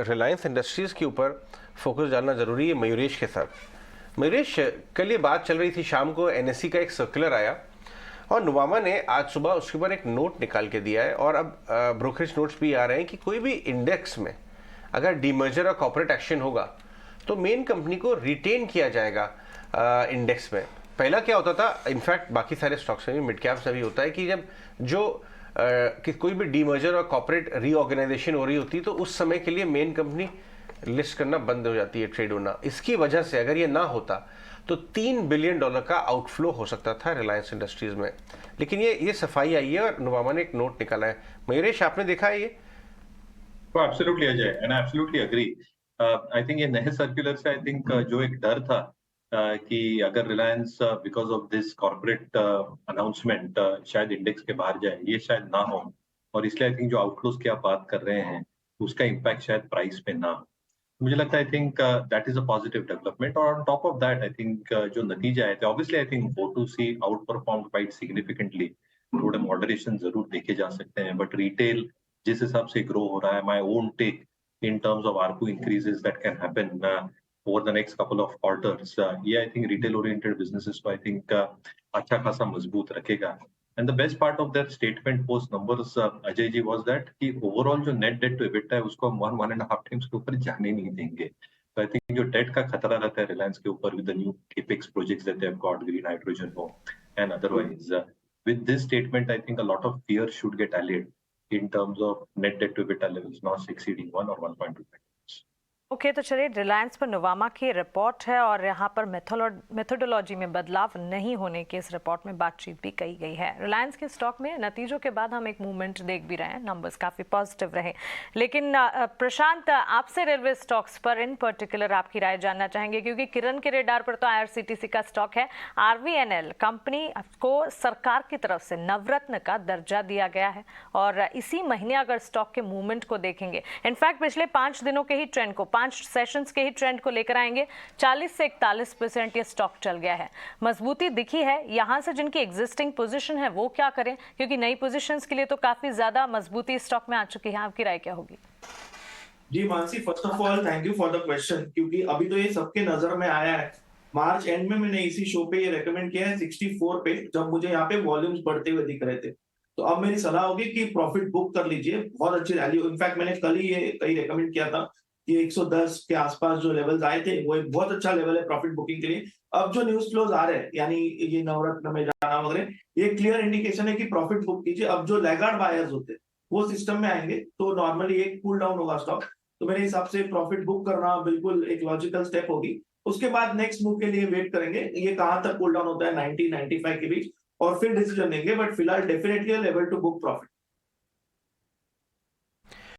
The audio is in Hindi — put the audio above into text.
रिलायंस इंडस्ट्रीज़ के ऊपर फोकस डालना ज़रूरी है मयूरेश के साथ। मयूरेश, कल ये बात चल रही थी, शाम को एनएसई का एक सर्कुलर आया और नुवामा ने आज सुबह उसके ऊपर एक नोट निकाल के दिया है, और अब ब्रोकरेज नोट्स भी आ रहे हैं कि कोई भी इंडेक्स में अगर डीमर्जर और कॉर्पोरेट एक्शन होगा तो मेन कंपनी को रिटेन किया जाएगा इंडेक्स में। पहला क्या होता था, इनफैक्ट बाकी सारे स्टॉक्स में भी, मिड कैप्स में भी होता है कि जब जो कि कोई भी डीमर्जर और कॉर्पोरेट रीऑर्गेनाइजेशन हो रही होती है तो उस समय के लिए मेन कंपनी लिस्ट करना बंद हो जाती है, ट्रेड होना। इसकी वजह से अगर ये ना होता तो $3 बिलियन का आउटफ्लो हो सकता था रिलायंस इंडस्ट्रीज में, लेकिन ये सफाई आई है और नुवामा ने एक नोट निकाला है। मयूरेश, आपने देखा है ये? Absolutely Ajay, and I absolutely agree. I think ये नए सर्कुलर से आई थिंक जो एक डर था कि अगर Reliance because of this corporate announcement शायद इंडेक्स के बाहर जाए, ये शायद ना हो, और इसलिए आई थिंक जो आउटफ्लोज की आप बात कर रहे हैं उसका इम्पैक्ट शायद प्राइस पे ना हो। मुझे लगता है I think that is a positive development. और on top of that I think जो नतीजे आए थे, obviously I think O2C outperform quite significantly. थोड़े मॉडरेशन जरूर देखे जा सकते हैं, बट रिटेल जिस हिसाब से ग्रो हो रहा है, my own take in terms of ARPU increases that can happen over the next couple of quarters, ये I think retail oriented businesses को I think अच्छा खासा मजबूत रखेगा। And the best part of their statement post numbers, Ajay ji, was that कि overall जो net debt to EBITDA है उसको हम 1.5 times के ऊपर जाने नहीं देंगे। तो I think जो debt का खतरा रहता है रिलायंस के ऊपर with the new capex projects that they have got, green hydrogen हो and otherwise, with this statement I think a lot of fear should get allayed in terms of net debt to EBITDA levels not exceeding 1 or 1.2 times. Okay, तो चलिए, रिलायंस पर नुवामा की रिपोर्ट है और यहाँ पर मेथोडोलॉजी में बदलाव नहीं होने की इस रिपोर्ट में बातचीत भी कही गई है। रिलायंस के स्टॉक में नतीजों के बाद हम एक मूवमेंट देख भी रहे हैं, नंबर्स काफ़ी पॉजिटिव रहे। लेकिन प्रशांत, आपसे रेलवे स्टॉक्स पर इन पर्टिकुलर आपकी राय जानना चाहेंगे, क्योंकि किरण के रेडार पर तो IRCTC का स्टॉक है। RVNL कंपनी को सरकार की तरफ से नवरत्न का दर्जा दिया गया है और इसी महीने अगर स्टॉक के मूवमेंट को देखेंगे, इनफैक्ट पिछले 5 दिनों के ही ट्रेंड को, 5 सेशंस के ही ट्रेंड को लेकर आएंगे, 40 से 41% ये स्टॉक चल गया है। मजबूती दिखी है। यहां से जिनकी एग्जिस्टिंग पोजीशन है वो क्या करें, क्योंकि नई पोजीशंस के लिए तो काफी ज्यादा मजबूती स्टॉक में आ चुकी है। आपकी राय क्या होगी? जी Mansi, first of all thank you for the question, क्योंकि अभी तो ये सबके नजर में आया है। मार्च एंड में मैंने इसी शो पे ये रेकमेंड किया है 64 पे, जब मुझे यहाँ पे वॉल्यूम्स बढ़ते हुए दिख रहे थे। तो अब मेरी सलाह होगी कि प्रॉफिट बुक कर लीजिए, बहुत अच्छी वैल्यू। इनफैक्ट मैंने कल ही ये कहीं रेकमेंड किया था कि 110 के आसपास जो लेवल्स आए थे वो एक बहुत अच्छा लेवल है प्रॉफिट बुकिंग के लिए। अब जो न्यूज फ्लोज आ रहे हैं, यानी ये नवरत्न में जाना वगैरह, ये क्लियर इंडिकेशन है कि प्रॉफिट बुक कीजिए। अब जो लैगार्ड बायर्स होते हैं वो सिस्टम में आएंगे तो नॉर्मली एक कूल डाउन होगा स्टॉक। तो मेरे हिसाब से प्रॉफिट बुक करना बिल्कुल एक लॉजिकल स्टेप होगी। उसके बाद नेक्स्ट मूव के लिए वेट करेंगे, ये कहां तक कूल डाउन होता है 90-95 के बीच, और फिर डिसीजन लेंगे। बट फिलहाल definitely level to book profit.